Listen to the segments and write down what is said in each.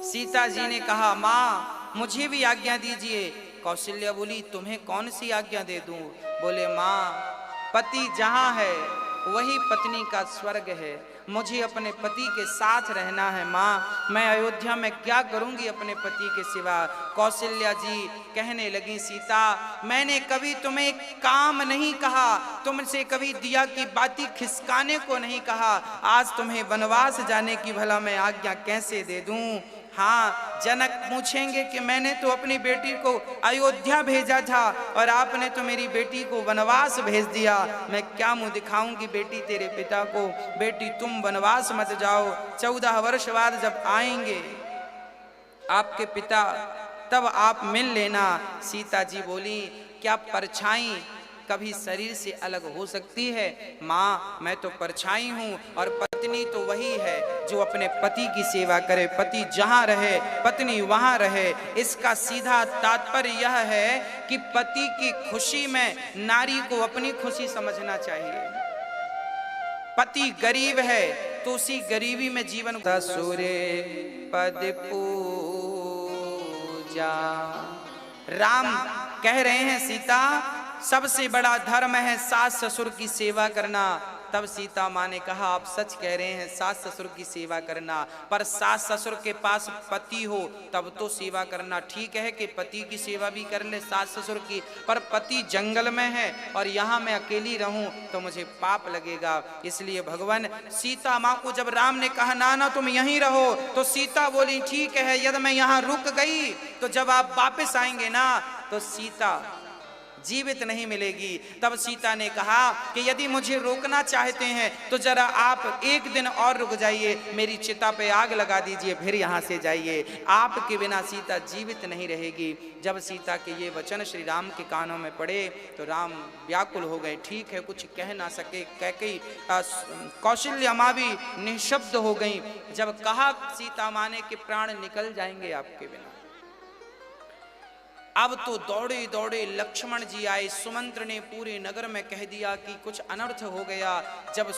सीता जी ने कहा माँ मुझे भी आज्ञा दीजिए। कौशल्या बोली तुम्हें कौन सी आज्ञा दे दूं? बोले माँ पति जहां है वही पत्नी का स्वर्ग है, मुझे अपने पति के साथ रहना है। माँ मैं अयोध्या में क्या करूंगी अपने पति के सिवा? कौशल्या जी कहने लगी सीता मैंने कभी तुम्हें काम नहीं कहा, तुमसे कभी दिया की बाती खिसकाने को नहीं कहा, आज तुम्हें वनवास जाने की भला मैं आज्ञा कैसे दे दूं? हाँ जनक पूछेंगे कि मैंने तो अपनी बेटी को अयोध्या भेजा था और आपने तो मेरी बेटी को वनवास भेज दिया, मैं क्या मुंह दिखाऊंगी बेटी तेरे पिता को? बेटी तुम वनवास मत जाओ, 14 वर्ष बाद जब आएंगे आपके पिता तब आप मिल लेना। सीता जी बोली क्या परछाई कभी शरीर से अलग हो सकती है? माँ मैं तो परछाई हूँ और पत्नी तो वही है जो अपने पति की सेवा करे, पति जहाँ रहे पत्नी वहाँ रहे। इसका सीधा तात्पर्य यह है कि पति की खुशी में नारी को अपनी खुशी समझना चाहिए। पति गरीब है तो उसी गरीबी में जीवन सूर्य पद पूजा। राम कह रहे हैं सीता सबसे बड़ा धर्म है सास ससुर की सेवा करना। तब सीता माँ ने कहा आप सच कह रहे हैं सास ससुर की सेवा करना, पर सास ससुर के पास पति हो तब तो सेवा करना ठीक है कि पति की सेवा भी कर ले सास ससुर की, पर पति जंगल में है और यहाँ मैं अकेली रहूं तो मुझे पाप लगेगा। इसलिए भगवान सीता माँ को जब राम ने कहा नाना तुम यहीं रहो तो सीता बोली ठीक है यदि मैं यहाँ रुक गई तो जब आप वापस आएंगे ना तो सीता जीवित नहीं मिलेगी। तब सीता ने कहा कि यदि मुझे रोकना चाहते हैं तो जरा आप एक दिन और रुक जाइए, मेरी चिता पे आग लगा दीजिए फिर यहाँ से जाइए, आपके बिना सीता जीवित नहीं रहेगी। जब सीता के ये वचन श्री राम के कानों में पड़े तो राम व्याकुल हो गए, ठीक है कुछ कह ना सके। कैकेयी कौशल्या माँ भी निःशब्द हो गई। जब कहा सीता माँ ने कि प्राण निकल जाएंगे आपके बिना, अब तो दौड़े दौड़े लक्ष्मण जी आए। सुमंत्र ने पूरे नगर में कह दिया कि कुछ अनर्थ हो गया। जब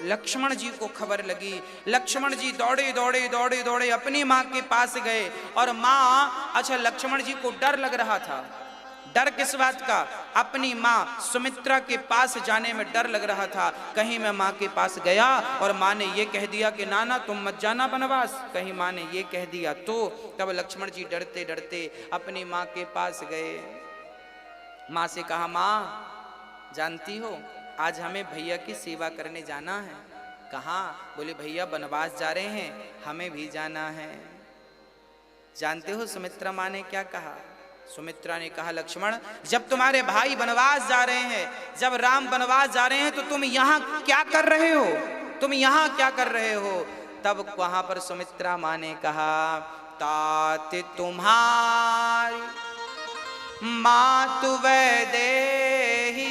लक्ष्मण जी को खबर लगी, लक्ष्मण जी दौड़े दौड़े दौड़े दौड़े अपनी माँ के पास गए और माँ अच्छा लक्ष्मण जी को डर लग रहा था। डर किस बात का? अपनी माँ सुमित्रा के पास जाने में डर लग रहा था, कहीं मैं माँ के पास गया और माँ ने ये कह दिया कि नाना तुम मत जाना वनवास, कहीं माँ ने ये कह दिया तो। तब लक्ष्मण जी डरते डरते अपनी माँ के पास गए। माँ से कहा माँ जानती हो आज हमें भैया की सेवा करने जाना है। कहाँ? बोले भैया वनवास जा रहे हैं, हमें भी जाना है। जानते हो सुमित्रा माँ ने क्या कहा? सुमित्रा ने कहा लक्ष्मण जब तुम्हारे भाई वनवास जा रहे हैं, जब राम वनवास जा रहे हैं तो तुम यहाँ क्या कर रहे हो? तुम यहाँ क्या कर रहे हो? तब वहां पर सुमित्रा माँ ने कहा तात तुम्हारी मातु वैदेही।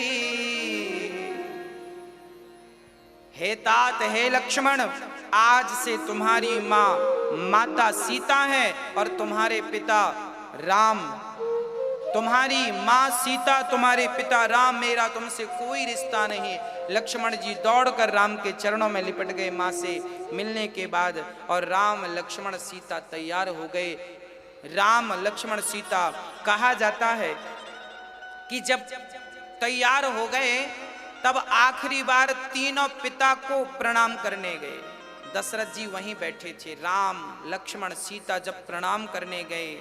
हे तात हे लक्ष्मण आज से तुम्हारी माँ माता सीता है और तुम्हारे पिता राम। तुम्हारी माँ सीता तुम्हारे पिता राम, मेरा तुमसे कोई रिश्ता नहीं। लक्ष्मण जी दौड़कर राम के चरणों में लिपट गए माँ से मिलने के बाद, और राम लक्ष्मण सीता तैयार हो गए। राम लक्ष्मण सीता कहा जाता है कि जब तैयार हो गए तब आखिरी बार तीनों पिता को प्रणाम करने गए। दशरथ जी वहीं बैठे थे। राम लक्ष्मण सीता जब प्रणाम करने गए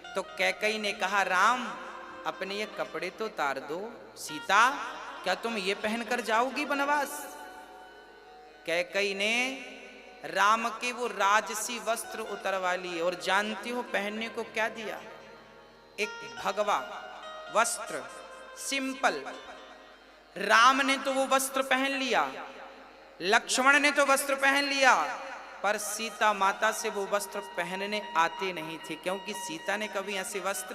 तो कैकेयी ने कहा राम अपने ये कपड़े तो उतार दो, सीता क्या तुम ये पहनकर जाओगी वनवास? कैकेयी ने राम के वो राजसी वस्त्र उतरवा लिए और जानती हो पहनने को क्या दिया? एक भगवा वस्त्र सिंपल। राम ने तो वो वस्त्र पहन लिया, लक्ष्मण ने तो वस्त्र पहन लिया, पर सीता माता से वो वस्त्र पहनने आते नहीं थे क्योंकि सीता ने कभी ऐसे वस्त्र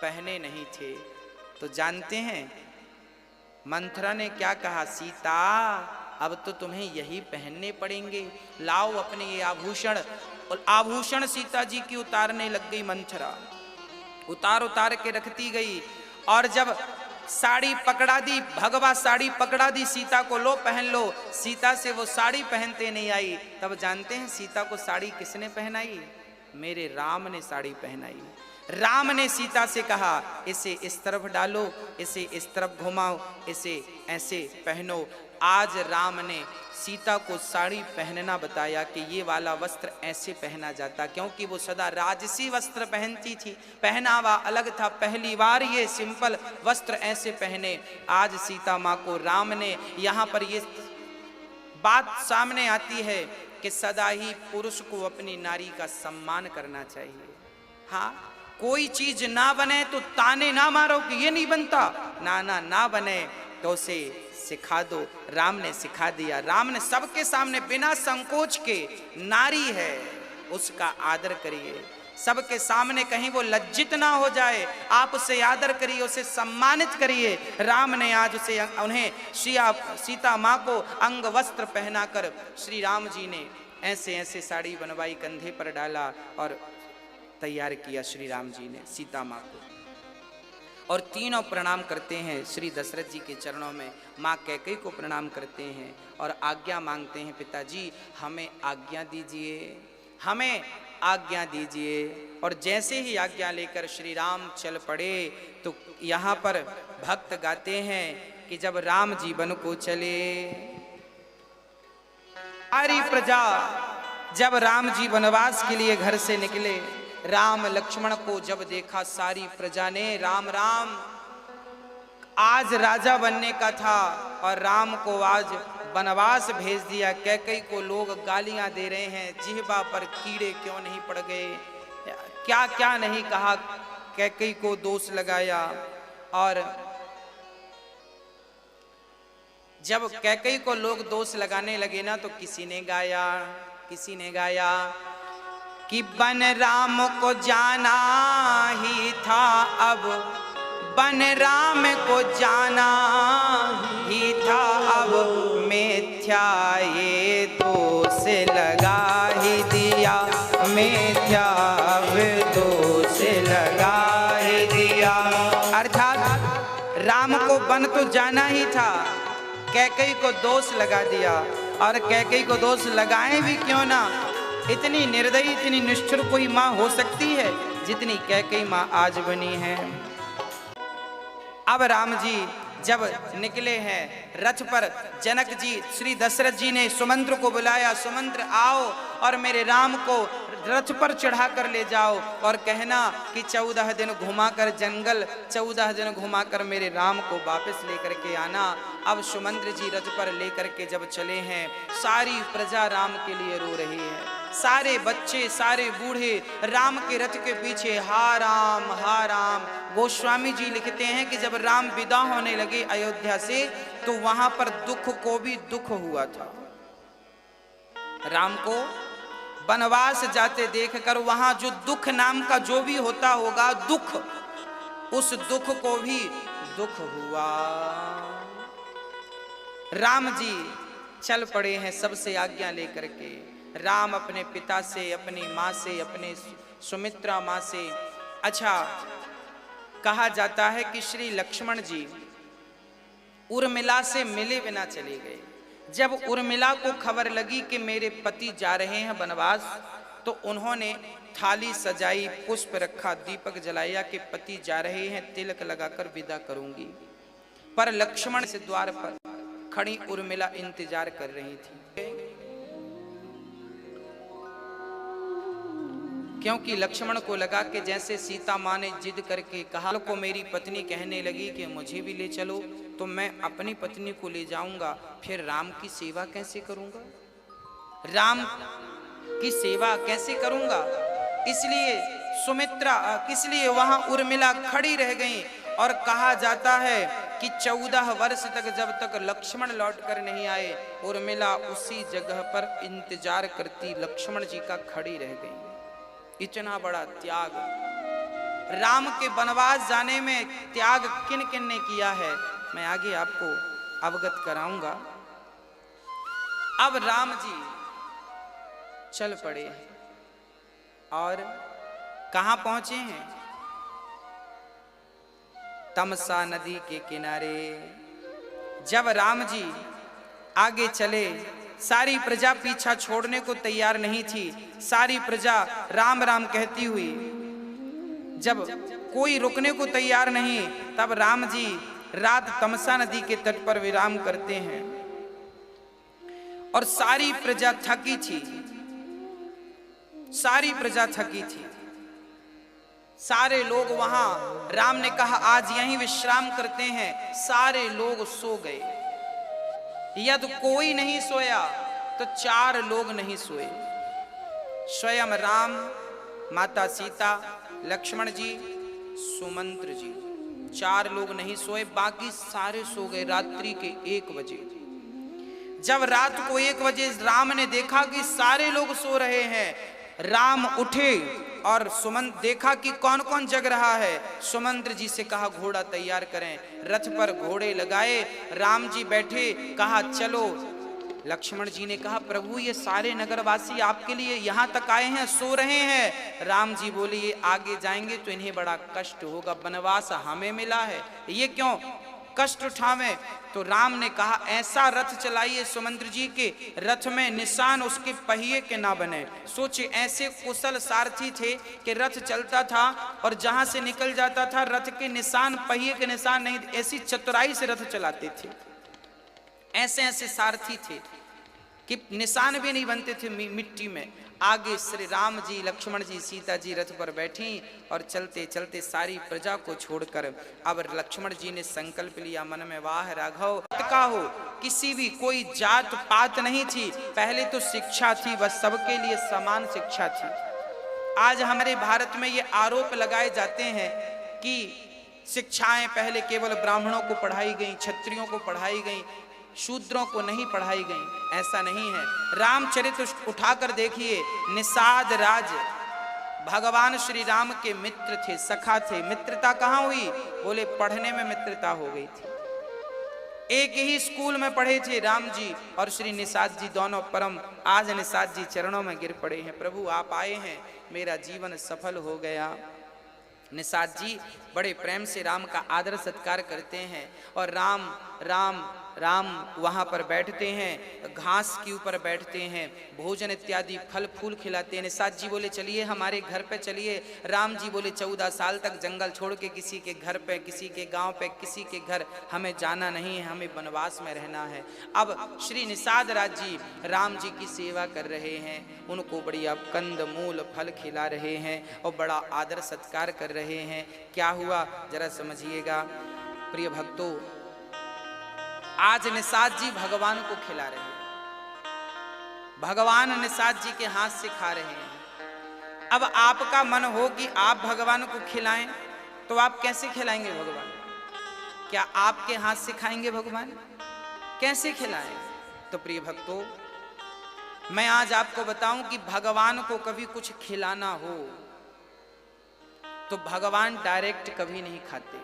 पहने नहीं थे। तो जानते हैं मंथरा ने क्या कहा? सीता अब तो तुम्हें यही पहनने पड़ेंगे, लाओ अपने ये आभूषण। और आभूषण सीता जी की उतारने लग गई मंथरा, उतार उतार के रखती गई। और जब साड़ी पकड़ा दी, भगवा साड़ी पकड़ा दी सीता को, लो पहन लो, सीता से वो साड़ी पहनते नहीं आई। तब जानते हैं सीता को साड़ी किसने पहनाई? मेरे राम ने साड़ी पहनाई। राम ने सीता से कहा इसे इस तरफ डालो, इसे इस तरफ घुमाओ, इसे ऐसे पहनो। आज राम ने सीता को साड़ी पहनना बताया कि ये वाला वस्त्र ऐसे पहना जाता, क्योंकि वो सदा राजसी वस्त्र पहनती थी, पहनावा अलग था। पहली बार ये सिंपल वस्त्र ऐसे पहने। आज सीता माँ को राम ने, यहाँ पर ये बात सामने आती है कि सदा ही पुरुष को अपनी नारी का सम्मान करना चाहिए। हाँ, कोई चीज ना बने तो ताने ना मारो कि ये नहीं बनता, ना बने तो उसे सिखा दो। राम ने सिखा दिया। राम ने सबके सामने बिना संकोच के, नारी है उसका आदर करिए, सबके सामने कहीं वो लज्जित ना हो जाए, आप उसे आदर करिए, उसे सम्मानित करिए। राम ने आज उन्हें सीता माँ को अंग वस्त्र पहनाकर श्री राम जी ने ऐसे ऐसे साड़ी बनवाई, कंधे पर डाला और तैयार किया श्री राम जी ने सीता माँ को। और तीनों प्रणाम करते हैं श्री दशरथ जी के चरणों में, माँ कैकेयी को प्रणाम करते हैं और आज्ञा मांगते हैं, पिताजी हमें आज्ञा दीजिए, हमें आज्ञा दीजिए। और जैसे ही आज्ञा लेकर श्री राम चल पड़े तो यहाँ पर भक्त गाते हैं कि जब राम जी वन को चले, सारी प्रजा, जब राम जी वनवास के लिए घर से निकले, राम लक्ष्मण को जब देखा सारी प्रजा ने, राम राम आज राजा बनने का था और राम को आज वनवास भेज दिया। कैकेयी को लोग गालियां दे रहे हैं, जिह्वा पर कीड़े क्यों नहीं पड़ गए, क्या क्या नहीं कहा, कैकेयी को दोष लगाया। और जब कैकेयी को लोग दोष लगाने लगे ना तो किसी ने गाया कि बन राम को जाना ही था, अब बन राम को जाना ही था, अब मिथ्या ये दोष लगा ही दिया, मिथ्या दोष लगा ही दिया। अर्थात राम को बन तो जाना ही था, कैकेयी को दोष लगा दिया। और कैकेयी को दोष लगाए भी क्यों ना, इतनी निर्दयी, इतनी निष्ठुर कोई माँ हो सकती है जितनी कैकेयी माँ आज बनी है। अब राम जी जब निकले हैं रथ पर, जनक जी श्री दशरथ जी ने सुमंत्र को बुलाया, सुमंत्र आओ और मेरे राम को रथ पर चढ़ा कर ले जाओ और कहना कि 14 दिन घुमाकर जंगल, 14 दिन घुमाकर मेरे राम को वापस लेकर के आना। अब सुमंत्र जी रथ पर लेकर के जब चले हैं, सारी प्रजा राम के लिए रो रही है, सारे बच्चे, सारे बूढ़े राम के रथ के पीछे हा राम हा राम। गोस्वामी जी लिखते हैं कि जब राम विदा होने लगे अयोध्या से तो वहां पर दुख को भी दुख हुआ था। राम को वनवास जाते देखकर वहां जो दुख नाम का जो भी होता होगा दुख, उस दुख को भी दुख हुआ। राम जी चल पड़े हैं सबसे आज्ञा लेकर के। राम अपने पिता से, अपनी माँ से, अपने सुमित्रा माँ से, अच्छा कहा जाता है कि श्री लक्ष्मण जी उर्मिला से मिले बिना चले गए। जब उर्मिला को खबर लगी कि मेरे पति जा रहे हैं वनवास, तो उन्होंने थाली सजाई, पुष्प रखा, दीपक जलाया कि पति जा रहे हैं, तिलक लगाकर विदा करूंगी। पर लक्ष्मण से द्वार पर खड़ी उर्मिला इंतजार कर रही थी, क्योंकि लक्ष्मण को लगा कि जैसे सीता माँ ने जिद करके कहा को मेरी पत्नी कहने लगी कि मुझे भी ले चलो, तो मैं अपनी पत्नी को ले जाऊंगा, फिर राम की सेवा कैसे करूंगा, राम की सेवा कैसे करूंगा। इसलिए सुमित्रा, इसलिए वहां उर्मिला खड़ी रह गई। और कहा जाता है कि 14 वर्ष तक जब तक लक्ष्मण लौट कर नहीं आए, उर्मिला उसी जगह पर इंतजार करती लक्ष्मण जी का खड़ी रह गई। इतना बड़ा त्याग, राम के वनवास जाने में त्याग किन किन ने किया है मैं आगे आपको अवगत कराऊंगा। अब राम जी चल पड़े और कहां पहुंचे हैं, तमसा नदी के किनारे। जब राम जी आगे चले सारी प्रजा पीछा छोड़ने को तैयार नहीं थी। सारी प्रजा राम राम कहती हुई, जब कोई रुकने को तैयार नहीं, तब राम जी रात तमसा नदी के तट पर विराम करते हैं। और सारी प्रजा थकी थी, सारी प्रजा थकी थी। सारे लोग वहां, राम ने कहा आज यहीं विश्राम करते हैं। सारे लोग सो गए। यदि कोई नहीं सोया तो 4 लोग नहीं सोए। स्वयं राम, माता सीता, लक्ष्मण जी, सुमंत्र जी, 4 लोग नहीं सोए, बाकी सारे सो गए रात्रि के 1 बजे। जब रात को 1 बजे राम ने देखा कि सारे लोग सो रहे हैं, राम उठे और सुमंत्र देखा कि कौन कौन जग रहा है। सुमंत्र जी से कहा घोड़ा तैयार करें। रथ पर घोड़े लगाए, राम जी बैठे, कहा चलो। लक्ष्मण जी ने कहा प्रभु ये सारे नगरवासी आपके लिए यहाँ तक आए हैं, सो रहे हैं। राम जी बोले ये आगे जाएंगे तो इन्हें बड़ा कष्ट होगा, वनवास हमें मिला है, ये क्यों कष्ट उठावें। तो राम ने कहा ऐसा रथ चलाइए सुमंत्र जी के रथ में निशान उसके पहिए के ना बने। सोचे ऐसे कुशल सारथी थे कि रथ चलता था और जहां से निकल जाता था रथ के निशान, पहिए के निशान नहीं, ऐसी चतुराई से रथ चलाते थे। ऐसे ऐसे सारथी थे कि निशान भी नहीं बनते थे मिट्टी में। आगे श्री राम जी, लक्ष्मण जी, सीता जी रथ पर बैठी और चलते चलते सारी प्रजा को छोड़कर अब लक्ष्मण जी ने संकल्प लिया मन में, वाह राघव का हो, किसी भी कोई जात पात नहीं थी। पहले तो शिक्षा थी, बस सबके लिए समान शिक्षा थी। आज हमारे भारत में ये आरोप लगाए जाते हैं कि शिक्षाएं पहले केवल ब्राह्मणों को पढ़ाई गई, क्षत्रियों को पढ़ाई गई, शूद्रों को नहीं पढ़ाई गई। ऐसा नहीं है। रामचरित्र उठाकर देखिए, निषाद राज भगवान श्री राम के मित्र थे, सखा थे। मित्रता कहाँ हुई? बोले पढ़ने में मित्रता हो गई थी। एक ही स्कूल में पढ़े थे राम जी और श्री निषाद जी दोनों परम। आज निषाद जी चरणों में गिर पड़े हैं, प्रभु आप आए हैं, मेरा जीवन सफल हो गया। निषाद जी बड़े प्रेम से राम का आदर सत्कार करते हैं और राम राम राम वहाँ पर बैठते हैं, घास के ऊपर बैठते हैं, भोजन इत्यादि फल फूल खिलाते हैं। निषाद जी बोले चलिए हमारे घर पे चलिए। राम जी बोले 14 साल तक जंगल छोड़ के किसी के घर पे, किसी के गांव पे, किसी के घर हमें जाना नहीं है, हमें वनवास में रहना है। अब श्री निषाद राज जी राम जी की सेवा कर रहे हैं, उनको बढ़िया कंद मूल फल खिला रहे हैं और बड़ा आदर सत्कार कर रहे हैं। क्या हुआ जरा समझिएगा प्रिय भक्तों, आज निषाद जी भगवान को खिला रहे हैं, भगवान निषाद जी के हाथ से खा रहे हैं। अब आपका मन हो कि आप भगवान को खिलाएं, तो आप कैसे खिलाएंगे भगवान? क्या आपके हाथ से खाएंगे भगवान? कैसे खिलाएं? तो प्रिय भक्तों, मैं आज आपको बताऊं कि भगवान को कभी कुछ खिलाना हो तो भगवान डायरेक्ट कभी नहीं खाते,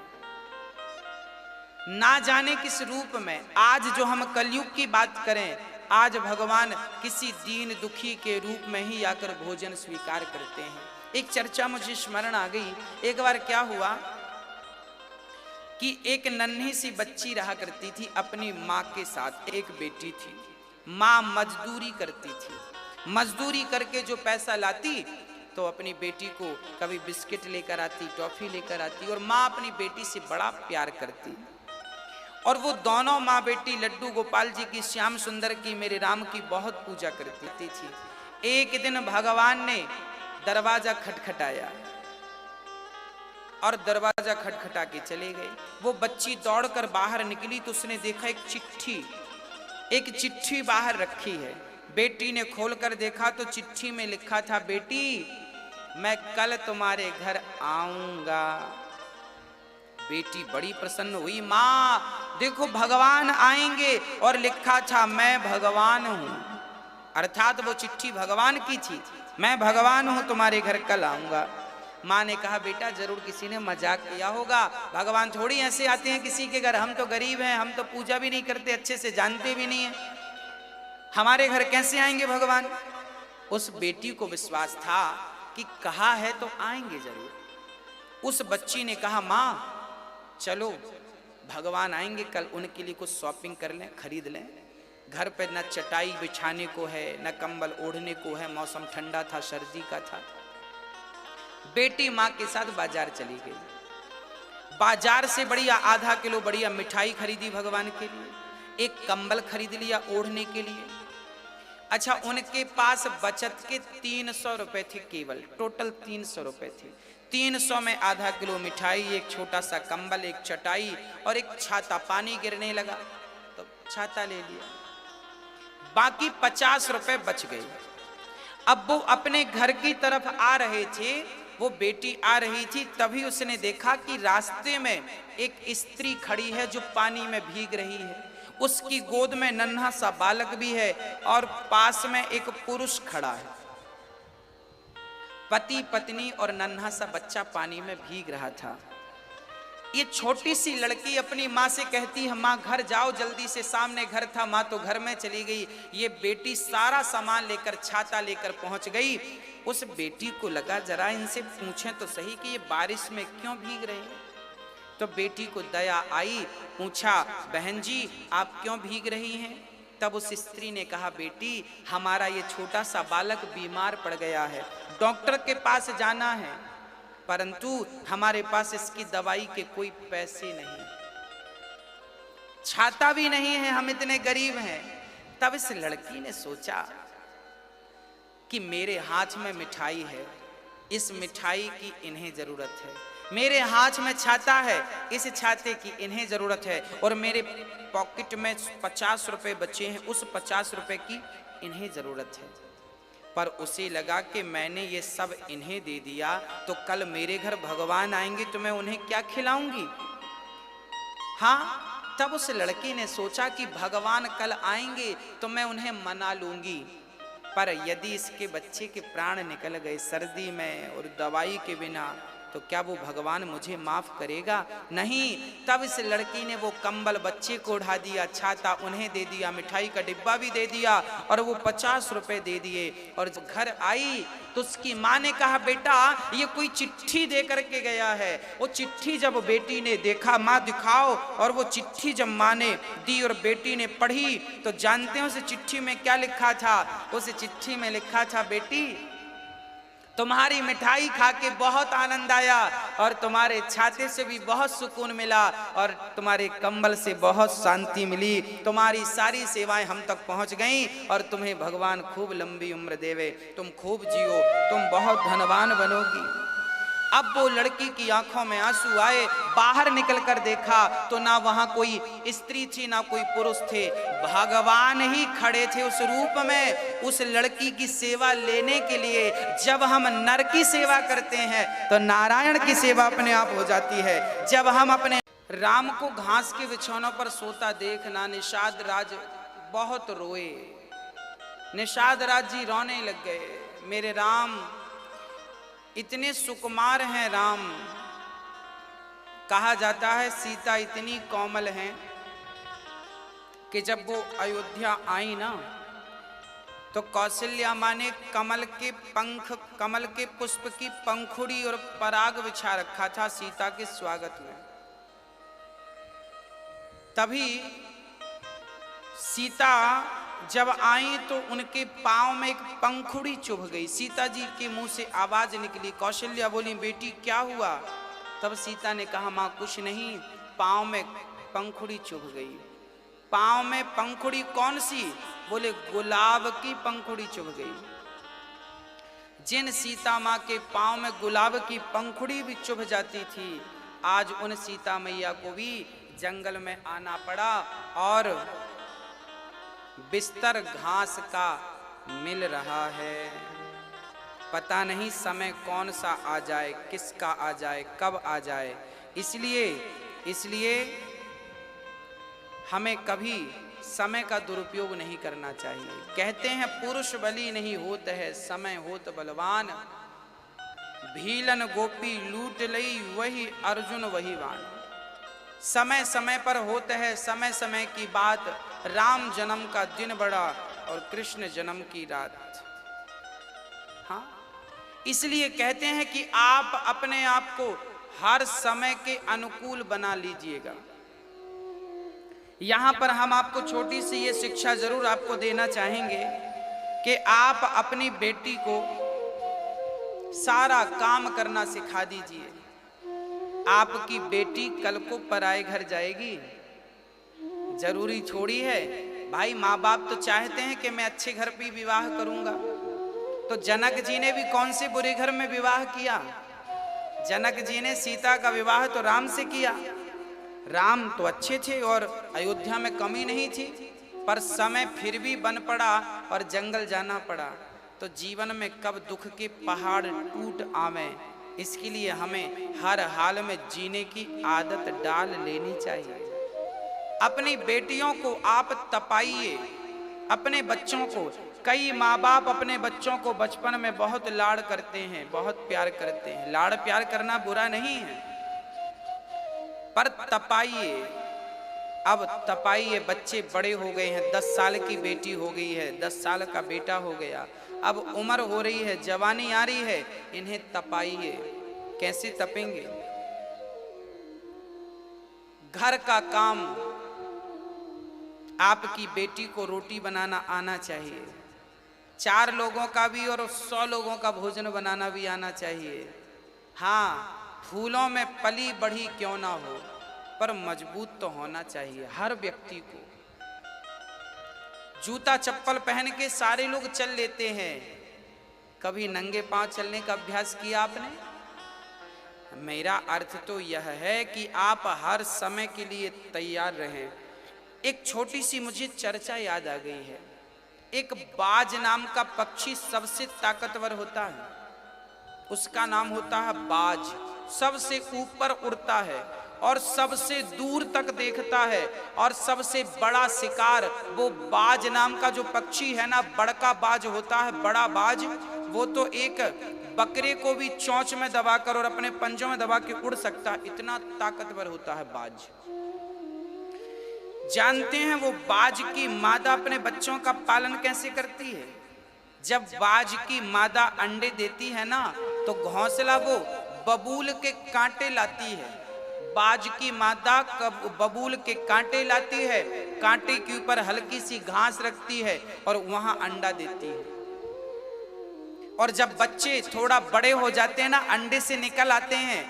ना जाने किस रूप में। आज जो हम कलयुग की बात करें, आज भगवान किसी दीन दुखी के रूप में ही आकर भोजन स्वीकार करते हैं। एक चर्चा मुझे स्मरण आ गई। एक बार क्या हुआ कि एक नन्ही सी बच्ची रहा करती थी अपनी माँ के साथ, एक बेटी थी। माँ मजदूरी करती थी, मजदूरी करके जो पैसा लाती तो अपनी बेटी को कभी बिस्किट लेकर आती, टॉफी लेकर आती, और माँ अपनी बेटी से बड़ा प्यार करती। और वो दोनों माँ बेटी लड्डू गोपाल जी की, श्याम सुंदर की, मेरे राम की बहुत पूजा करती थी। एक दिन भगवान ने दरवाजा खटखटाया और दरवाजा खटखटा के चले गए। वो बच्ची दौड़कर बाहर निकली तो उसने देखा एक चिट्ठी बाहर रखी है। बेटी ने खोलकर देखा तो चिट्ठी में लिखा था, बेटी मैं कल तुम्हारे घर आऊंगा। बेटी बड़ी प्रसन्न हुई, माँ देखो भगवान आएंगे, और लिखा था मैं भगवान हूं, अर्थात वो चिट्ठी भगवान की थी, मैं भगवान हूं, तुम्हारे घर कल आऊंगा। माँ ने कहा बेटा जरूर किसी ने मजाक किया होगा, भगवान थोड़ी ऐसे आते हैं किसी के घर, हम तो गरीब हैं, हम तो पूजा भी नहीं करते, अच्छे से जानते भी नहीं है, हमारे घर कैसे आएंगे भगवान। उस बेटी को विश्वास था कि कहा है तो आएंगे जरूर। उस बच्ची ने कहा माँ चलो भगवान आएंगे कल, उनके लिए कुछ शॉपिंग कर लें, खरीद लें। घर पे न चटाई बिछाने को है, न कंबल ओढ़ने को है, मौसम ठंडा था, सर्दी का था। बेटी माँ के साथ बाजार चली गई, बाजार से बढ़िया आधा किलो बढ़िया मिठाई खरीदी भगवान के लिए, एक कंबल खरीद लिया ओढ़ने के लिए। अच्छा, उनके पास बचत के 300 रुपए थे, केवल टोटल 300 रुपए थे। 300 में आधा किलो मिठाई, एक छोटा सा कंबल, एक चटाई और एक छाता। पानी गिरने लगा तो छाता ले लिया, बाकी 50 रुपए बच गए। अब वो अपने घर की तरफ आ रहे थे, वो बेटी आ रही थी, तभी उसने देखा कि रास्ते में एक स्त्री खड़ी है जो पानी में भीग रही है। उसकी गोद में नन्हा सा बालक भी है और पास में एक पुरुष खड़ा है। पति पत्नी और नन्हा सा बच्चा पानी में भीग रहा था। ये छोटी सी लड़की अपनी माँ से कहती है, माँ घर जाओ जल्दी से, सामने घर था। माँ तो घर में चली गई। ये बेटी सारा सामान लेकर, छाता लेकर पहुंच गई। उस बेटी को लगा जरा इनसे पूछें तो सही कि ये बारिश में क्यों भीग रहे हैं। तो बेटी को दया आई, पूछा, बहन जी आप क्यों भीग रही हैं? तब उस स्त्री ने कहा, बेटी हमारा ये छोटा सा बालक बीमार पड़ गया है, डॉक्टर के पास जाना है, परंतु हमारे पास इसकी दवाई के कोई पैसे नहीं, छाता भी नहीं है, हम इतने गरीब हैं। तब इस लड़की ने सोचा कि मेरे हाथ में मिठाई है, इस मिठाई की इन्हें जरूरत है, मेरे हाथ में छाता है, इस छाते की इन्हें जरूरत है, और मेरे पॉकेट में 50 रुपए बचे हैं, उस 50 रुपए की इन्हें जरूरत है। पर उसे लगा कि मैंने ये सब इन्हें दे दिया तो कल मेरे घर भगवान आएंगे तो मैं उन्हें क्या खिलाऊंगी। हाँ, तब उस लड़की ने सोचा कि भगवान कल आएंगे तो मैं उन्हें मना लूंगी, पर यदि इसके बच्चे के प्राण निकल गए सर्दी में और दवाई के बिना तो क्या वो भगवान मुझे माफ करेगा? नहीं। तब इस लड़की ने वो कंबल बच्चे को उड़ा दिया, छाता उन्हें दे दिया, मिठाई का डिब्बा भी दे दिया और वो 50 रुपए दे दिए। और जब घर आई तो उसकी माँ ने कहा, बेटा ये कोई चिट्ठी दे करके गया है। वो चिट्ठी जब बेटी ने देखा, माँ दिखाओ, और वो चिट्ठी जब माँ ने दी और बेटी ने पढ़ी तो जानते हैं उस चिट्ठी में क्या लिखा था? उस चिट्ठी में लिखा था, बेटी तुम्हारी मिठाई खा के बहुत आनंद आया और तुम्हारे छाते से भी बहुत सुकून मिला और तुम्हारे कंबल से बहुत शांति मिली, तुम्हारी सारी सेवाएं हम तक पहुंच गईं और तुम्हें भगवान खूब लंबी उम्र देवे, तुम खूब जियो, तुम बहुत धनवान बनोगी। अब वो लड़की की आंखों में आंसू आए, बाहर निकलकर देखा तो ना वहां कोई स्त्री थी ना कोई पुरुष थे, भगवान ही खड़े थे उस रूप में उस लड़की की सेवा लेने के लिए। जब हम नर की सेवा करते हैं तो नारायण की सेवा अपने आप हो जाती है। जब हम अपने राम को घास के बिछौनों पर सोता देखना, निषाद राज बहुत रोए, निषाद राज जी रोने लग गए, मेरे राम इतने सुकुमार हैं। राम कहा जाता है सीता इतनी कोमल हैं कि जब वो अयोध्या आई ना तो कौशल्या माँ ने कमल के पंख, कमल के पुष्प की पंखुड़ी और पराग बिछा रखा था सीता के स्वागत में। तभी सीता जब आई तो उनके पांव में एक पंखुड़ी चुभ गई। सीता जी के मुंह से आवाज निकली। कौशल्या बोली, बेटी क्या हुआ? तब सीता ने कहा, माँ कुछ नहीं, पांव में पंखुड़ी चुभ गई। पांव में पंखुड़ी कौन सी? बोले गुलाब की पंखुड़ी चुभ गई। जिन सीता माँ के पांव में गुलाब की पंखुड़ी भी चुभ जाती थी, आज उन सीता मैया को भी जंगल में आना पड़ा और बिस्तर घास का मिल रहा है। पता नहीं समय कौन सा आ जाए, किसका आ जाए, कब आ जाए। इसलिए हमें कभी समय का दुरुपयोग नहीं करना चाहिए। कहते हैं पुरुष बली नहीं होत है, समय होत बलवान। भीलन गोपी लूट लई, वही अर्जुन वही वाण। समय समय पर होता है, समय समय की बात। राम जन्म का दिन बड़ा और कृष्ण जन्म की रात। हाँ, इसलिए कहते हैं कि आप अपने आप को हर समय के अनुकूल बना लीजिएगा। यहाँ पर हम आपको छोटी सी ये शिक्षा जरूर आपको देना चाहेंगे कि आप अपनी बेटी को सारा काम करना सिखा दीजिए। आपकी बेटी कल को पराए घर जाएगी, जरूरी छोड़ी है भाई। माँ बाप तो चाहते हैं कि मैं अच्छे घर पे विवाह करूंगा। तो जनक जी ने भी कौन से बुरे घर में विवाह किया? जनक जी ने सीता का विवाह तो राम से किया। राम तो अच्छे थे और अयोध्या में कमी नहीं थी, पर समय फिर भी बन पड़ा और जंगल जाना पड़ा। तो जीवन में कब दुख के पहाड़ टूट आवे, इसके लिए हमें हर हाल में जीने की आदत डाल लेनी चाहिए। अपनी बेटियों को आप तपाइए, अपने बच्चों को। कई माँ बाप अपने बच्चों को बचपन में बहुत लाड़ करते हैं, बहुत प्यार करते हैं। लाड़ प्यार करना बुरा नहीं है, पर तपाइए। अब तपाइए, बच्चे बड़े हो गए हैं, 10 साल की बेटी हो गई है, 10 साल का बेटा हो गया, अब उम्र हो रही है, जवानी आ रही है, इन्हें तपाइए। कैसे तपेंगे? घर का काम, आपकी बेटी को रोटी बनाना आना चाहिए, 4 लोगों का भी और 100 लोगों का भोजन बनाना भी आना चाहिए। हाँ, फूलों में पली बढ़ी क्यों ना हो, पर मजबूत तो होना चाहिए हर व्यक्ति को। जूता चप्पल पहन के सारे लोग चल लेते हैं, कभी नंगे पांव चलने का अभ्यास किया आपने? मेरा अर्थ तो यह है कि आप हर समय के लिए तैयार रहें। एक छोटी सी मुझे चर्चा याद आ गई है। एक बाज नाम का पक्षी सबसे ताकतवर होता है, उसका नाम होता है बाज। सबसे ऊपर उड़ता है और सबसे दूर तक देखता है, और सबसे बड़ा शिकार वो बाज नाम का जो पक्षी है ना, बड़का बाज होता है, बड़ा बाज, वो तो एक बकरे को भी चोंच में दबाकर और अपने पंजों में दबा के उड़ सकता है, इतना ताकतवर होता है बाज। जानते हैं वो बाज की मादा अपने बच्चों का पालन कैसे करती है? जब बाज की मादा अंडे देती है ना, तो घोंसला वो बबूल के कांटे लाती है। बाज की मादा बबूल के कांटे लाती है, कांटे के ऊपर हल्की सी घास रखती है और वहां अंडा देती है। और जब बच्चे थोड़ा बड़े हो जाते हैं ना, अंडे से निकल आते हैं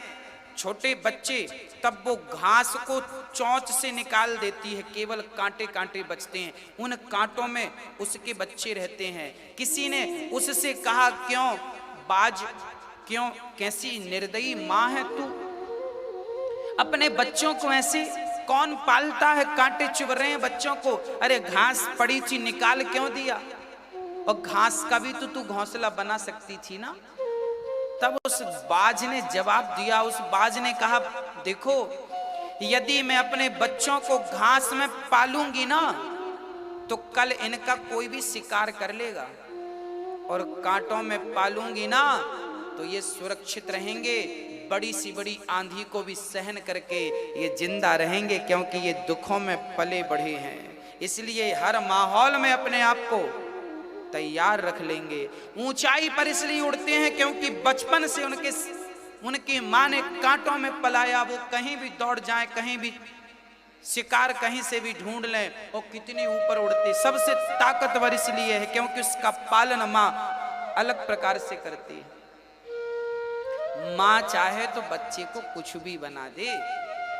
छोटे बच्चे, तब वो घास को चोंच से निकाल देती है, केवल कांटे कांटे बचते हैं। उन कांटों में उसके बच्चे रहते हैं। किसी ने उससे कहा, क्यों बाज, क्यों, कैसी निर्दयी माँ है तू, अपने बच्चों को ऐसे कौन पालता है? कांटे चुभ रहे हैं बच्चों को, अरे घास पड़ी थी निकाल क्यों दिया? और घास का भी तो तू घोंसला बना सकती थी ना। तब उस बाज ने जवाब दिया, उस बाज ने कहा, देखो यदि मैं अपने बच्चों को घास में पालूंगी ना, तो कल इनका कोई भी शिकार कर लेगा, और कांटों में पालूंगी ना तो ये सुरक्षित रहेंगे, बड़ी सी बड़ी आंधी को भी सहन करके ये जिंदा रहेंगे, क्योंकि ये दुखों में पले बढ़े हैं। इसलिए हर माहौल में अपने आप को तैयार रख लेंगे। ऊंचाई पर इसलिए उड़ते हैं क्योंकि बचपन से उनकी माँ ने कांटों में पलाया। वो कहीं भी दौड़ जाए, कहीं भी शिकार कहीं से भी ढूंढ लें, और कितनी ऊपर उड़ते। सबसे ताकतवर इसलिए है क्योंकि उसका पालन माँ अलग प्रकार से करती है। माँ चाहे तो बच्चे को कुछ भी बना दे,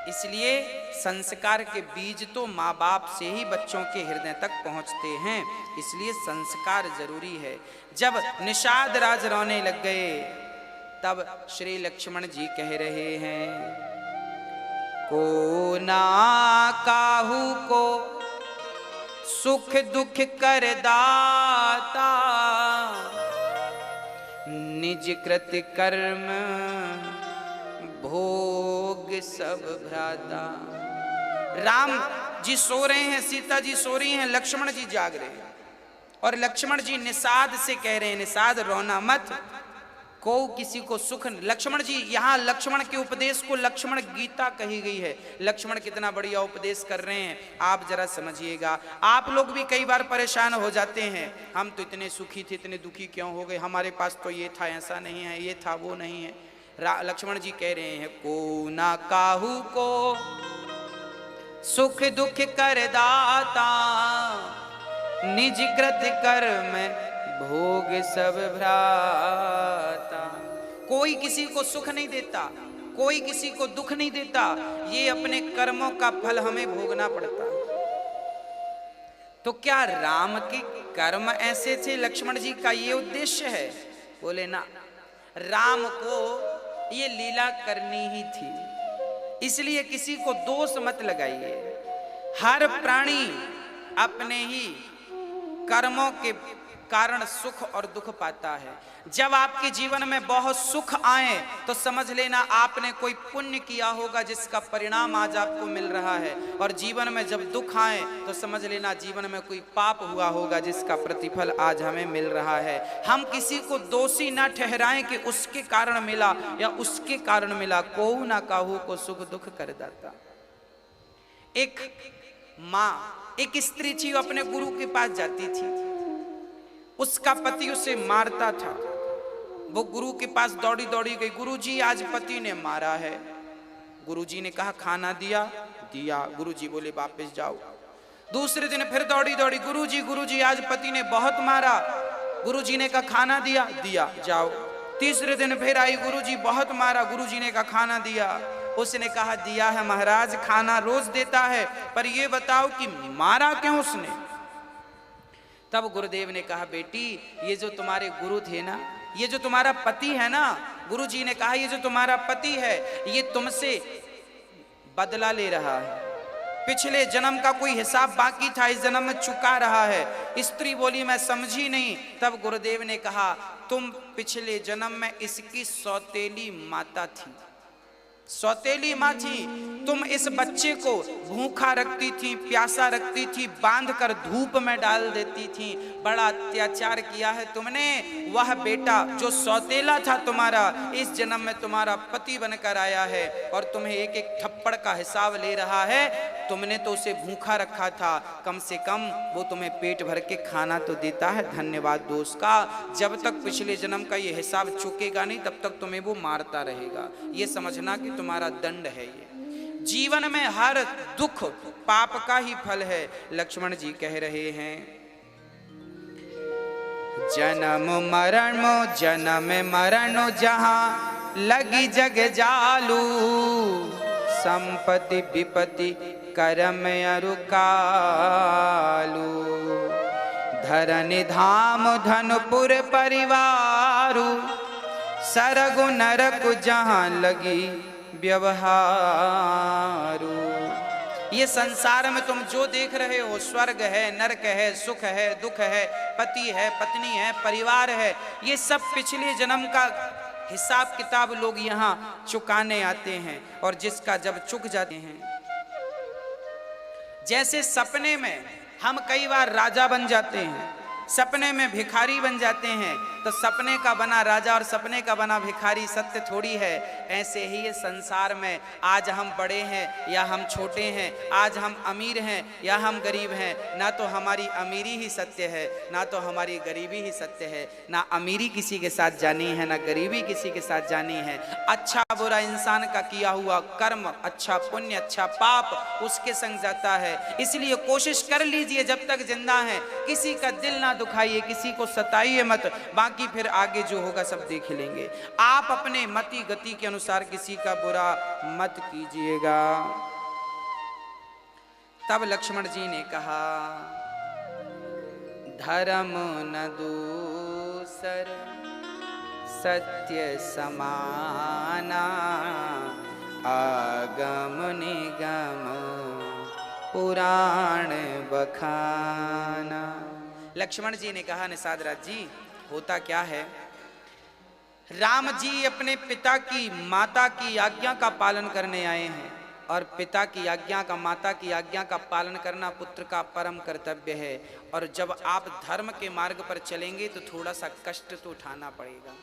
इसलिए संस्कार के बीज तो माँ बाप से ही बच्चों के हृदय तक पहुंचते हैं, इसलिए संस्कार जरूरी है। जब निषाद राज रोने लग गए, तब श्री लक्ष्मण जी कह रहे हैं, को ना काहू को सुख दुख कर दाता, निज कृत कर्म भोग सब भ्राता। राम जी सो रहे हैं, सीता जी सो रही हैं, लक्ष्मण जी जाग रहे हैं, और लक्ष्मण जी निषाद से कह रहे हैं, निषाद रोना मत, को किसी को सुख। लक्ष्मण जी, यहाँ लक्ष्मण के उपदेश को लक्ष्मण गीता कही गई है। लक्ष्मण कितना बढ़िया उपदेश कर रहे हैं, आप जरा समझिएगा। आप लोग भी कई बार परेशान हो जाते हैं, हम तो इतने सुखी थे, इतने दुखी क्यों हो गए, हमारे पास तो ये था, ऐसा नहीं है, ये था, वो नहीं है। लक्ष्मण जी कह रहे हैं, को ना काहू को सुख दुख कर दाता, निज कृत कर्म भोग सब भ्राता। कोई किसी को सुख नहीं देता, कोई किसी को दुख नहीं देता, ये अपने कर्मों का फल हमें भोगना पड़ता। तो क्या राम के कर्म ऐसे थे? लक्ष्मण जी का ये उद्देश्य है? बोले ना, राम को ये लीला करनी ही थी, इसलिए किसी को दोष मत लगाइए। हर प्राणी अपने ही कर्मों के कारण सुख और दुख पाता है। जब आपके जीवन में बहुत सुख आए तो समझ लेना आपने कोई पुण्य किया होगा जिसका परिणाम आज आपको मिल रहा है, और जीवन में जब दुख आए तो समझ लेना जीवन में कोई पाप हुआ होगा जिसका प्रतिफल आज हमें मिल रहा है। हम किसी को दोषी ना ठहराएं कि उसके कारण मिला या उसके कारण मिला। कोहू ना काहू को सुख दुख कर दाता। एक माँ, एक स्त्री थी, वो अपने गुरु के पास जाती थी, उसका पति उसे मारता था। वो गुरु के पास दौड़ी दौड़ी गई, गुरुजी आज पति ने मारा है। गुरुजी ने कहा खाना दिया? दिया। गुरुजी बोले वापस जाओ। दूसरे दिन फिर दौड़ी दौड़ी, गुरुजी आज पति ने बहुत मारा। गुरुजी ने कहा खाना दिया? दिया, जाओ। तीसरे दिन फिर आई, गुरुजी बहुत मारा। गुरुजी ने कहा खाना दिया? उसने कहा दिया है महाराज, खाना रोज देता है, पर ये बताओ कि मारा क्यों उसने? तब गुरुदेव ने कहा बेटी, ये जो तुम्हारे गुरु थे ना, ये जो तुम्हारा पति है ना, गुरुजी ने कहा ये जो तुम्हारा पति है ये तुमसे बदला ले रहा है। पिछले जन्म का कोई हिसाब बाकी था, इस जन्म में चुका रहा है। स्त्री बोली मैं समझी नहीं। तब गुरुदेव ने कहा तुम पिछले जन्म में इसकी सौतेली माता थी, सौतेली माँ थी। तुम इस बच्चे को भूखा रखती थी, प्यासा रखती थी, बांधकर धूप में डाल देती थी। बड़ा अत्याचार किया है तुमने। वह बेटा जो सौतेला था तुम्हारा, इस जन्म में तुम्हारा पति बनकर आया है और तुम्हें एक एक थप्पड़ का हिसाब ले रहा है। तुमने तो उसे भूखा रखा था, कम से कम वो तुम्हें पेट भर के खाना तो देता है। धन्यवाद दोस्त का। जब तक पिछले जन्म का ये हिसाब चुकेगा नहीं तब तक तुम्हें वो मारता रहेगा। ये समझना कि तुम्हारा दंड है। ये जीवन में हर दुख पाप का ही फल है। लक्ष्मण जी कह रहे हैं जन्म मरण जहां लगी जग जालू, संपत्ति विपत्ति करम अरु कालू, धरनि धाम धनपुर परिवारु, सरगु नरक जहां लगी व्यवहारू। ये संसार में तुम जो देख रहे हो, स्वर्ग है, नरक है, सुख है, दुख है, पति है, पत्नी है, परिवार है, ये सब पिछले जन्म का हिसाब किताब लोग यहाँ चुकाने आते हैं। और जिसका जब चुक जाते हैं, जैसे सपने में हम कई बार राजा बन जाते हैं, सपने में भिखारी बन जाते हैं, तो सपने का बना राजा और सपने का बना भिखारी सत्य थोड़ी है। ऐसे ही ये संसार में आज हम बड़े हैं या हम छोटे हैं, आज हम अमीर हैं या हम गरीब हैं, ना तो हमारी अमीरी ही सत्य है, ना तो हमारी गरीबी ही सत्य है। ना अमीरी किसी के साथ जानी है, ना गरीबी किसी के साथ जानी है। अच्छा बुरा इंसान का किया हुआ कर्म, अच्छा पुण्य, अच्छा पाप उसके संग जाता है। इसलिए कोशिश कर लीजिए जब तक जिंदा हैं, किसी का दिल ना दुखाइए, किसी को सताइए मत, बाकी फिर आगे जो होगा सब देख लेंगे। आप अपने मति गति के अनुसार किसी का बुरा मत कीजिएगा। तब लक्ष्मण जी ने कहा धर्म न दूसर सत्य समाना, आगम निगम पुराण बखाना। लक्ष्मण जी ने कहा निषाद राज जी, होता क्या है, राम जी अपने पिता की माता की आज्ञा का पालन करने आए हैं, और पिता की आज्ञा का, माता की आज्ञा का पालन करना पुत्र का परम कर्तव्य है। और जब आप धर्म के मार्ग पर चलेंगे तो थोड़ा सा कष्ट तो उठाना पड़ेगा।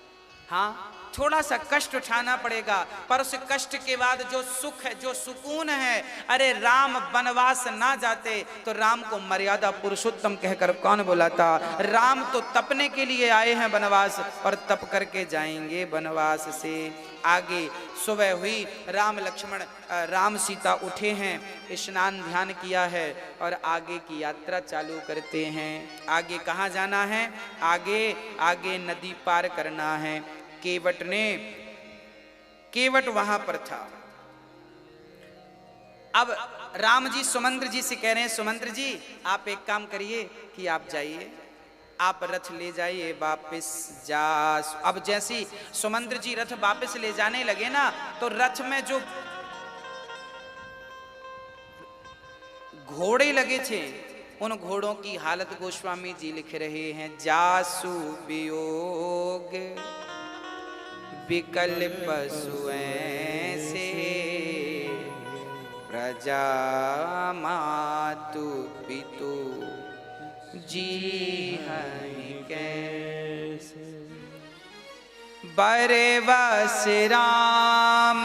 हाँ, थोड़ा सा कष्ट उठाना पड़ेगा, पर उस कष्ट के बाद जो सुख है, जो सुकून है, अरे राम वनवास ना जाते तो राम को मर्यादा पुरुषोत्तम कहकर कौन बुलाता। राम तो तपने के लिए आए हैं वनवास, और तप करके जाएंगे वनवास से आगे। सुबह हुई, राम लक्ष्मण राम सीता उठे हैं, स्नान ध्यान किया है और आगे की यात्रा चालू करते हैं। आगे कहाँ जाना है? आगे नदी पार करना है। केवट वहां पर था। अब राम जी सुमंत्र जी से कह रहे हैं, सुमंत्र जी आप एक काम करिए कि आप जाइए, आप रथ ले जाइए वापस जा। अब जैसी सुमंत्र जी रथ वापस ले जाने लगे ना, तो रथ में जो घोड़े लगे थे, उन घोड़ों की हालत गोस्वामी जी लिख रहे हैं। जासु वियोग विकल पशुएं से, प्रजा मातु पितु जी हैं कैसे। बरे बस राम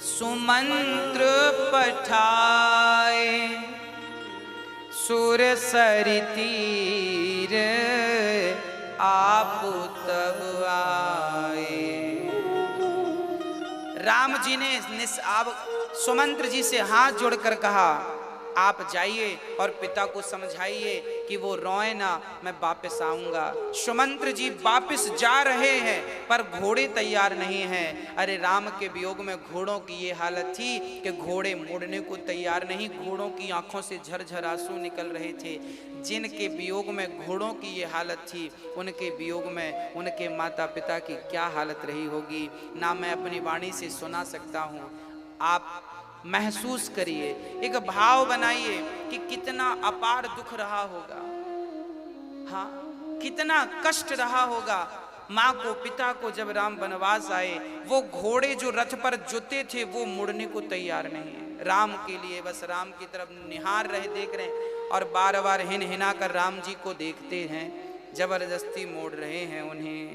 सुमंत्र पठाए, सुर सरि तीर आप तब आए। राम जी ने अब सुमंत्र जी से हाथ जोड़कर कहा, आप जाइए और पिता को समझाइए कि वो रोए ना, मैं वापस आऊंगा। सुमंत्र जी वापस जा रहे हैं, पर घोड़े तैयार नहीं हैं। अरे राम के वियोग में घोड़ों की ये हालत थी कि घोड़े मुड़ने को तैयार नहीं, घोड़ों की आंखों से झरझर आंसू निकल रहे थे। जिनके वियोग में घोड़ों की ये हालत थी, उनके वियोग में उनके माता पिता की क्या हालत रही होगी, ना मैं अपनी वाणी से सुना सकता हूँ। आप महसूस करिए, एक भाव बनाइए कि कितना अपार दुख रहा होगा। हाँ, कितना कष्ट रहा होगा माँ को, पिता को। जब राम वनवास आए, वो घोड़े जो रथ पर जुते थे वो मुड़ने को तैयार नहीं है। राम के लिए बस राम की तरफ निहार रहे, देख रहे हैं, और बार बार हिन हिना कर राम जी को देखते हैं, जबरदस्ती मोड़ रहे हैं उन्हें।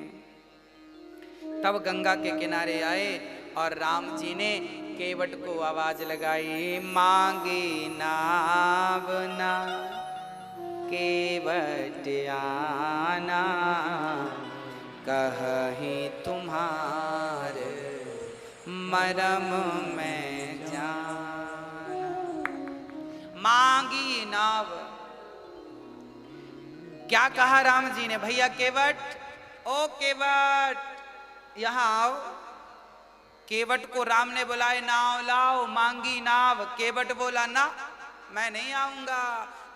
तब गंगा के किनारे आए और राम जी ने केवट को आवाज लगाई, मांगे नाव ना केवट आना, कहीं तुम्हारे मरम में जाना। मांगी नाव, क्या कहा राम जी ने? भैया केवट, ओ केवट यहाँ आओ। केवट को राम ने बुलाए, नाव लाओ, मांगी नाव। केवट बोला ना, मैं नहीं आऊंगा।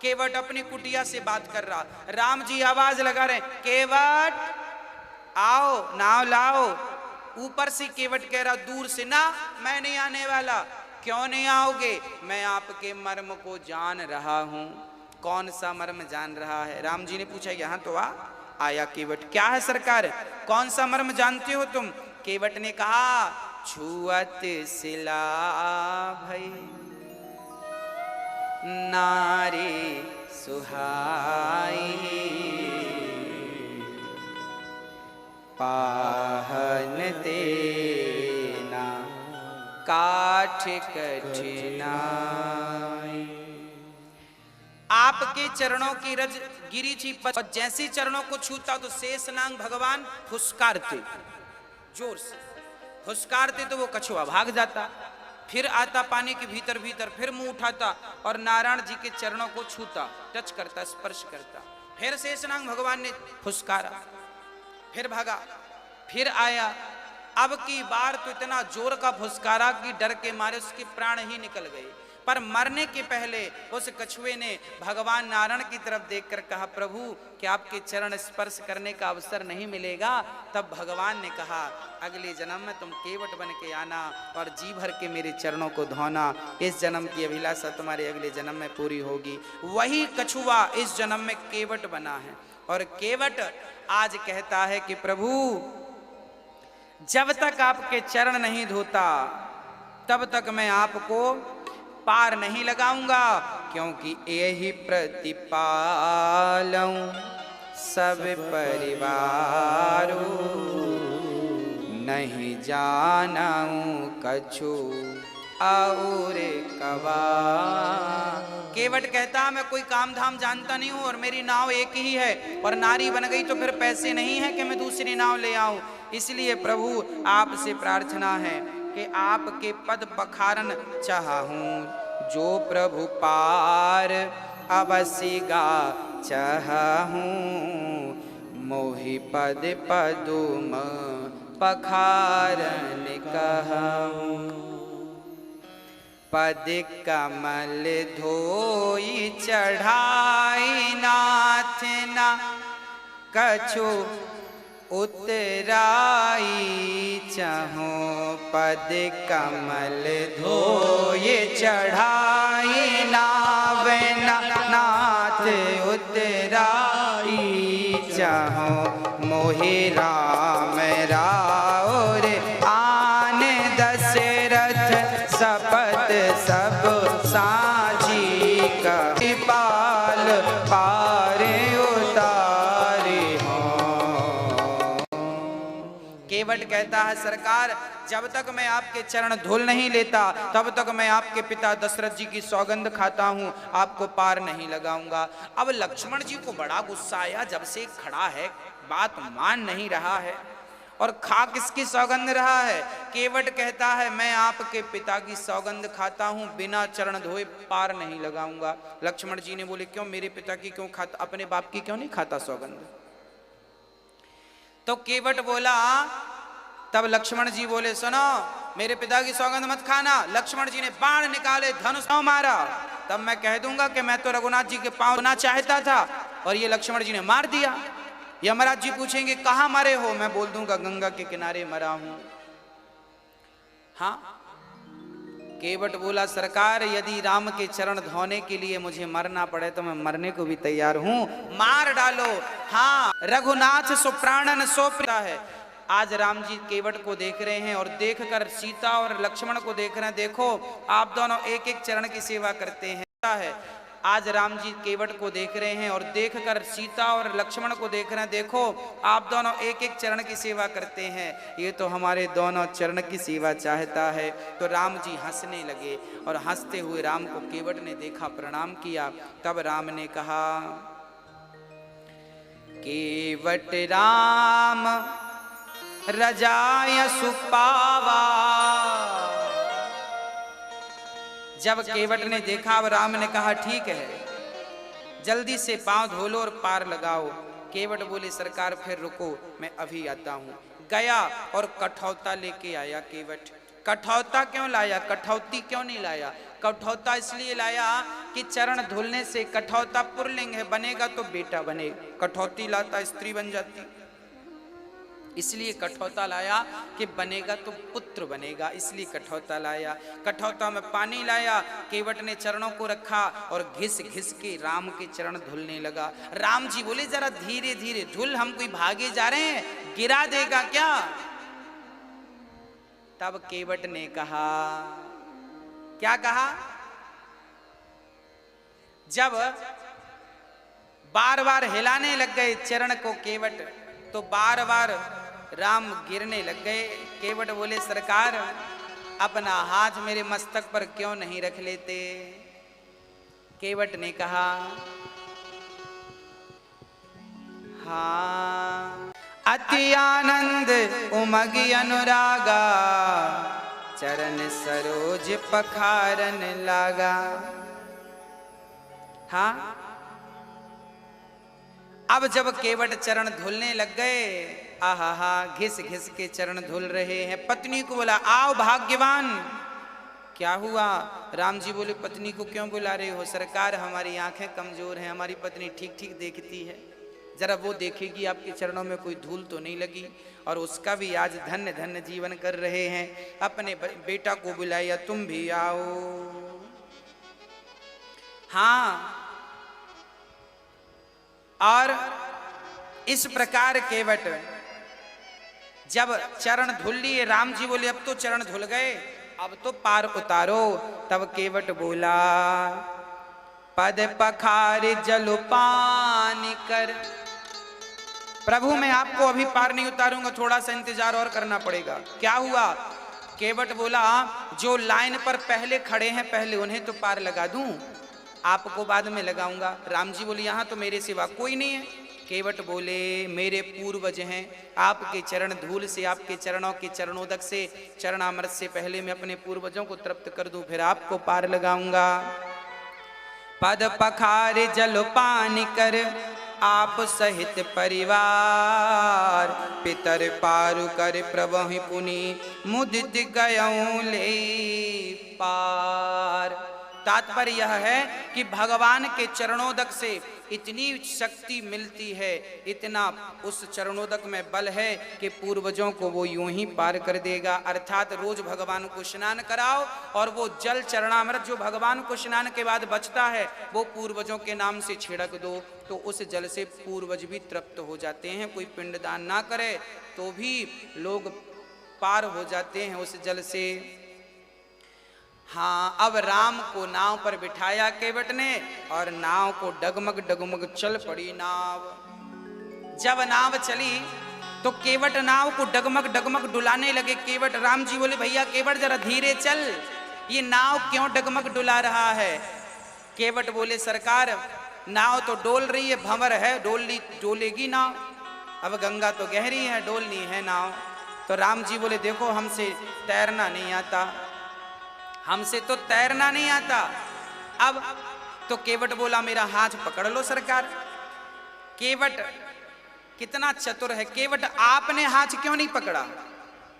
केवट अपनी कुटिया से बात कर रहा, राम जी आवाज लगा रहे, केवट आओ, नाव लाओ। ऊपर से केवट कह रहा दूर से, ना मैं नहीं आने वाला। क्यों नहीं आओगे? मैं आपके मर्म को जान रहा हूं। कौन सा मर्म जान रहा है? राम जी ने पूछा, यहां तो आया केवट। क्या है सरकार, कौन सा मर्म जानते हो तुम? केवट ने कहा, छुअत सिला भई नारी सुहाई, पाहन देना काठ कठिनाई। आपके चरणों की रज गिरी थी, और जैसे चरणों को छूता तो शेषनाग भगवान फुसकारते, जोर से फुसकारते तो वो कछुआ भाग जाता, फिर आता पानी के भीतर भीतर, फिर मुंह उठाता और नारायण जी के चरणों को छूता, टच करता, स्पर्श करता। फिर शेषनाग भगवान ने फुसकारा, फिर भागा, फिर आया। अब की बार तो इतना जोर का फुसकारा कि डर के मारे उसके प्राण ही निकल गए। पर मरने के पहले उस कछुए ने भगवान नारायण की तरफ देखकर कहा, प्रभु क्या आपके चरण स्पर्श करने का अवसर नहीं मिलेगा? तब भगवान ने कहा, अगले जन्म में तुम केवट बन के आना और जी भर के मेरे चरणों को धोना। इस जन्म की अभिलाषा तुम्हारे अगले जन्म में पूरी होगी। वही कछुआ इस जन्म में केवट बना है, और केवट आज कहता है कि प्रभु जब तक आपके चरण नहीं धोता तब तक मैं आपको पार नहीं लगाऊंगा, क्योंकि यही प्रतिपालऊं सब परिवारो, नहीं जानऊं कछु और कवा। केवट कहता मैं कोई काम धाम जानता नहीं हूँ और मेरी नाव एक ही है, और नारी बन गई तो फिर पैसे नहीं है कि मैं दूसरी नाव ले आऊं। इसलिए प्रभु आपसे प्रार्थना है कि आपके पद पखारन चाहूं, जो प्रभु पार अवसिगा चाहूं, मोहि पद पदुम पखारन कहूं। पद कमल धोई चढ़ाई नाथ ना, कछु उतराई चाहो। पद कमल धोई चढ़ाई नाथ उतराई चाहो। मोहि राम राउर आन दशरथ, सपत सब साझी कृपाल पारे उतारे हो। केवट कहता है सरकार, जब तक मैं आपके चरण धूल नहीं लेता तब तक मैं आपके पिता दशरथ जी की सौगंध खाता हूं, आपको पार नहीं लगाऊंगा। अब लक्ष्मण जी को बड़ा गुस्सा आया, जब से खड़ा है बात मान नहीं रहा है और खा किसकी सौगंध रहा है। केवट कहता है मैं आपके पिता की सौगंध खाता हूं, बिना चरण धोए पार नहीं लगाऊंगा। लक्ष्मण जी ने बोले क्यों, मेरे पिता की क्यों खाता, अपने बाप की क्यों नहीं खाता सौगंध। तो केवट बोला, तब लक्ष्मण जी बोले सुनो मेरे पिता की सौगंध मत खाना। लक्ष्मण जी ने बाण निकाले, धनुष मारा, तब मैं कह दूंगा कि मैं तो रघुनाथ जी के पांव ना चाहता था और ये लक्ष्मण जी ने मार दिया। यमराज जी पूछेंगे कहां मरे हो, मैं बोल दूंगा गंगा के किनारे मरा हूं। हाँ, केवट बोला सरकार यदि राम के चरण धोने के लिए मुझे मरना पड़े तो मैं मरने को भी तैयार हूं, मार डालो। हाँ, रघुनाथ सुप्राणन सोप्ता है। आज राम जी केवट को देख रहे हैं और देखकर सीता और लक्ष्मण को देख रहे हैं। देखो आप दोनों एक एक चरण की सेवा करते हैं। आज राम जी केवट को देख रहे हैं और देखकर सीता और लक्ष्मण को देख रहे हैं। देखो आप दोनों एक एक चरण की सेवा करते हैं, ये तो हमारे दोनों चरण की सेवा चाहता है। तो राम जी हंसने लगे और हंसते हुए राम को केवट ने देखा, प्रणाम किया। तब राम ने कहा केवट राम रजाय सुपावा। जब केवट ने देखा, अब राम ने कहा ठीक है जल्दी से पांव धो लो और पार लगाओ। केवट बोले सरकार फिर रुको, मैं अभी आता हूं। गया और कठौता लेके आया केवट। कठौता क्यों लाया, कठौती क्यों नहीं लाया। कठौता इसलिए लाया कि चरण धुलने से, कठौता पुरलिंग है, बनेगा तो बेटा बनेगा, कठौती लाता स्त्री बन जाती, इसलिए कठौता लाया कि बनेगा तो पुत्र बनेगा, इसलिए कठौता लाया। कठौता में पानी लाया, केवट ने चरणों को रखा और घिस घिस के राम के चरण धुलने लगा। राम जी बोले जरा धीरे धीरे धुल, हम कोई भागे जा रहे हैं, गिरा देगा क्या। तब केवट ने कहा, क्या कहा, जब बार बार हिलाने लग गए चरण को केवट, तो बार बार राम गिरने लग गए। केवट बोले सरकार अपना हाथ मेरे मस्तक पर क्यों नहीं रख लेते। केवट ने कहा हाँ, अति आनंद उमगी अनुरागा, चरण सरोज पखारन लागा। हाँ, अब जब केवट चरण धुलने लग गए, आहा हा, घिस घिस के चरण धुल रहे हैं। पत्नी को बोला आओ भाग्यवान। क्या हुआ, राम जी बोले पत्नी को क्यों बुला रहे हो। सरकार हमारी आंखें कमजोर हैं, हमारी पत्नी ठीक ठीक देखती है, जरा वो देखेगी आपके चरणों में कोई धूल तो नहीं लगी। और उसका भी आज धन्य धन्य जीवन कर रहे हैं। अपने बेटा को बुलाया, तुम भी आओ। हाँ, और इस प्रकार केवट जब चरण धुल लिए, राम जी बोले अब तो चरण धुल गए, अब तो पार उतारो। तब केवट बोला पद पखार जल पान कर, प्रभु मैं आपको अभी पार नहीं उतारूंगा, थोड़ा सा इंतजार और करना पड़ेगा। क्या हुआ? केवट बोला जो लाइन पर पहले खड़े हैं पहले उन्हें तो पार लगा दूं, आपको बाद में लगाऊंगा। राम जी बोले यहाँ तो मेरे सिवा कोई नहीं है। केवट बोले मेरे पूर्वज हैं, आपके चरण धूल से, आपके चरणों के चरणोदक से, चरणामृत से पहले मैं अपने पूर्वजों को तृप्त कर दूं, फिर आपको पार लगाऊंगा। पद पखार जल पान कर आप सहित परिवार, पितर पारु कर प्रभहि पुनि मुदित गयऊं ले पार। तात्पर्य यह है कि भगवान के चरणोदक से इतनी शक्ति मिलती है, इतना उस चरणोदक में बल है कि पूर्वजों को वो यूं ही पार कर देगा। अर्थात रोज भगवान को स्नान कराओ और वो जल चरणामृत जो भगवान को स्नान के बाद बचता है वो पूर्वजों के नाम से छिड़क दो, तो उस जल से पूर्वज भी तृप्त हो जाते हैं। कोई पिंडदान ना करे तो भी लोग पार हो जाते हैं उस जल से। हाँ, अब राम को नाव पर बिठाया केवट ने और नाव को डगमग डगमग चल पड़ी नाव। जब नाव चली तो केवट नाव को डगमग डगमग डुलाने लगे। केवट, राम जी बोले भैया केवट जरा धीरे चल, ये नाव क्यों डगमग डुला रहा है? केवट बोले सरकार नाव तो डोल रही है, भंवर है, डोलेगी नाव, अब गंगा तो गहरी है, डोलनी है नाव। तो राम जी बोले देखो हमसे तैरना नहीं आता, हमसे तो तैरना नहीं आता। अब तो केवट बोला मेरा हाथ पकड़ लो सरकार। केवट कितना चतुर है। केवट आपने हाथ क्यों नहीं पकड़ा?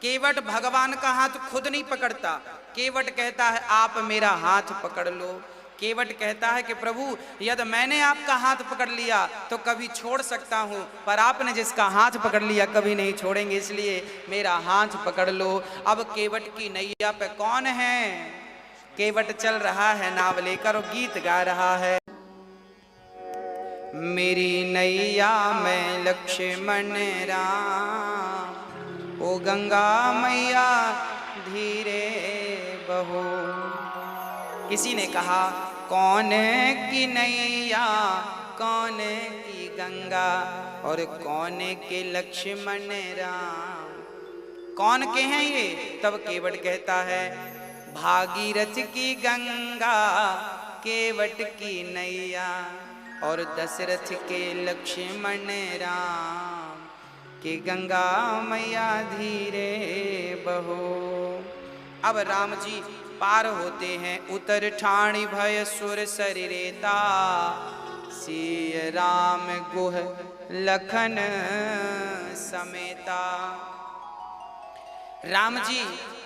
केवट भगवान का हाथ खुद नहीं पकड़ता, केवट कहता है आप मेरा हाथ पकड़ लो। केवट कहता है कि प्रभु यदि मैंने आपका हाथ पकड़ लिया तो कभी छोड़ सकता हूँ, पर आपने जिसका हाथ पकड़ लिया कभी नहीं छोड़ेंगे, इसलिए मेरा हाथ पकड़ लो। अब केवट की नैया पे कौन है? केवट चल रहा है नाव लेकर और गीत गा रहा है। मेरी नैया में लक्ष्मण राम, ओ गंगा मैया धीरे बहो। किसी ने कहा कौन की नैया कौन की गंगा और कौन के लक्ष्मण राम, कौन के हैं ये? तब केवट कहता है भागीरथ की गंगा केवट की नैया और दशरथ के लक्ष्मण राम के गंगा मैया धीरे बहो। अब राम जी पार होते हैं उतर ठाणी भय सुर शरीरेता, सिय राम गुह लखन समेता। राम जी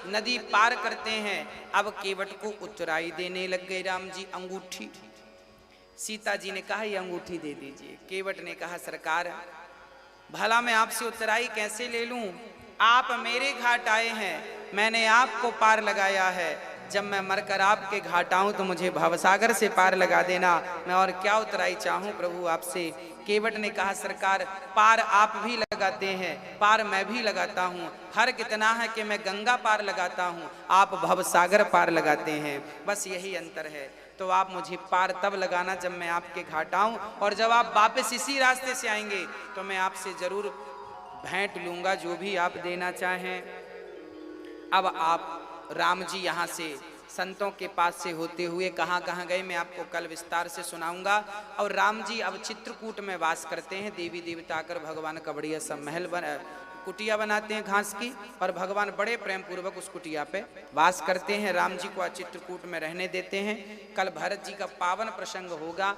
नदी पार करते हैं। अब केवट को उतराई देने लग गए राम जी अंगूठी। सीता जी ने कहा ये अंगूठी दे दीजिए। केवट ने कहा सरकार भला मैं आपसे उतराई कैसे ले लूं? आप मेरे घाट आए हैं, मैंने आपको पार लगाया है, जब मैं मरकर आपके घाट आऊं तो मुझे भवसागर से पार लगा देना, मैं और क्या उतराई चाहूं प्रभु आपसे। केवट ने कहा सरकार पार आप भी लगाते हैं, पार मैं भी लगाता हूं, फर्क इतना है कि मैं गंगा पार लगाता हूं, आप भवसागर पार लगाते हैं, बस यही अंतर है। तो आप मुझे पार तब लगाना जब मैं आपके घाट आऊं, और जब आप वापस इसी रास्ते से आएंगे तो मैं आपसे जरूर भेंट लूंगा जो भी आप देना चाहें। अब आप राम जी यहाँ से संतों के पास से होते हुए कहाँ कहाँ गए मैं आपको कल विस्तार से सुनाऊंगा। और राम जी अब चित्रकूट में वास करते हैं। देवी देवता आकर भगवान का बढ़िया सब महल कुटिया बनाते हैं घास की, और भगवान बड़े प्रेम पूर्वक उस कुटिया पे वास करते हैं। राम जी को आज चित्रकूट में रहने देते हैं। कल भरत जी का पावन प्रसंग होगा।